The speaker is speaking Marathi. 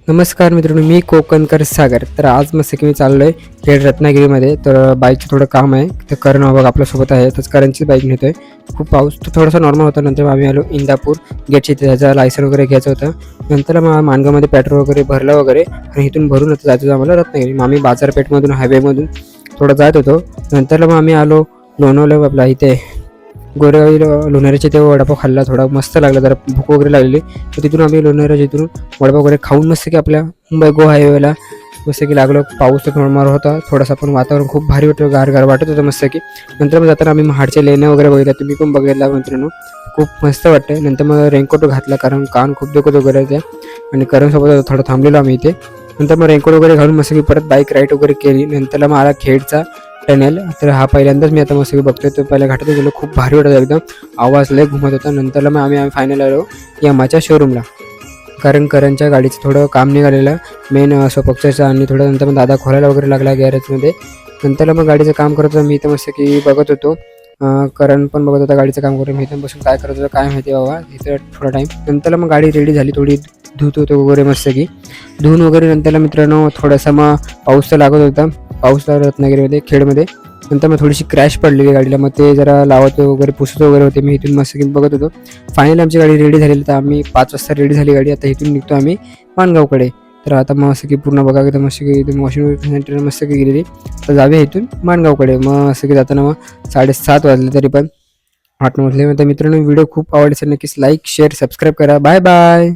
नमस्कार मित्रांनो, मी कोकणकर सागर. तर आज मस्त की मी चाललो आहे खेड रत्नागिरीमध्ये. तर बाईकचं थोडं काम आहे. तर करण बाबा आपल्यासोबत आहे. तर करणची बाईक नेतो आहे. खूप पाऊस तर थोडासा नॉर्मल होता. नंतर आम्ही आलो इंदापूर गेटची, त्याचा लायसन वगैरे घ्यायचं होतं. नंतर मग माणगावमध्ये पेट्रोल वगैरे भरलं वगैरे आणि इथून भरून आता जायचं होतं आम्हाला रत्नागिरी. मग आम्ही बाजारपेठमधून हायवेमधून थोडं जात होतो. नंतर मग आम्ही आलो लोणावळा आपला इथे गोरेगावी लोणाऱ्याचे ते वडापाव खाल्ला. थोडा मस्त लागला, जरा भूक वगैरे लागलेली. तर तिथून आम्ही लोणाऱ्याच्या इथून वडापाव वगैरे खाऊन मस्त की आपल्या मुंबई गो हायवेला मस्त की लागलो. पाऊस तर थोडा होता थोडासा, पण वातावरण खूप भारी होतं, गार वाटत होतं मस्त की. नंतर मग जाताना आम्ही महाडच्या लेण्या वगैरे बघितल्या, तुम्ही पण बघितला मित्रांनो, खूप मस्त वाटतं. नंतर मग रेनकोट घातला कारण कान खूप दुखत वगैरे ते, आणि करणसोबत थोडं थांबलेलो आम्ही इथे. नंतर मग रेनकोट वगैरे घालून मस्त की परत बाईक राईड वगैरे केली. नंतर मग आला खेडचा टनेल. तर हा पहिल्यांदाच मी आता मस्त बघतोय. तो पहिल्या घाटात गेलो, खूप भारी वाटत एकदम, आवाज लय घुमत होता. नंतरला मग आम्ही फायनल आलो यामाच्या शोरूमला, कारण करणच्या गाडीचं थोडं काम निघालेलं मेन पक्षाचं, आणि थोडं नंतर मग दादा खोलायला वगैरे लागला गॅरेजमध्ये. नंतरला मग गाडीचं काम करत होतो मी इथं मस्त की बघत होतो. करण पण बघत होता गाडीचं काम करून. मी इथं बसून काय करत होतो काय माहिती बाबा इथं थोडा टाईम. नंतरला मग गाडी रेडी झाली, थोडी धुत होतो वगैरे मस्त की धुवून वगैरे. नंतरला मित्रांनो थोडासा मग पाऊस तर लागत होता, पाऊस रत्नागिरीमध्ये खेडमध्ये. नंतर मग थोडीशी क्रॅश पडलेली गाडीला, मग ते जरा लावत वगैरे पुसत वगैरे होते. मी इथून मस्त की बघत होतो. फायनली आमची गाडी रेडी झालेली. तर आम्ही 5 वाजता रेडी झाली गाडी. आता इथून निघतो आम्ही माणगावकडे. तर आता मस्त की पूर्ण बघा एकदम मस्त की एकदम वॉशिंग सेंटर मस्त की गेलेली. तर जाऊया इथून माणगावकडे. मग असं की जाताना मग 7:30 वाजले, तरी पण 8 वाजले. तर मित्रांनो व्हिडिओ खूप आवडले असेल नक्कीच लाईक शेअर सबस्क्राईब करा. Bye bye.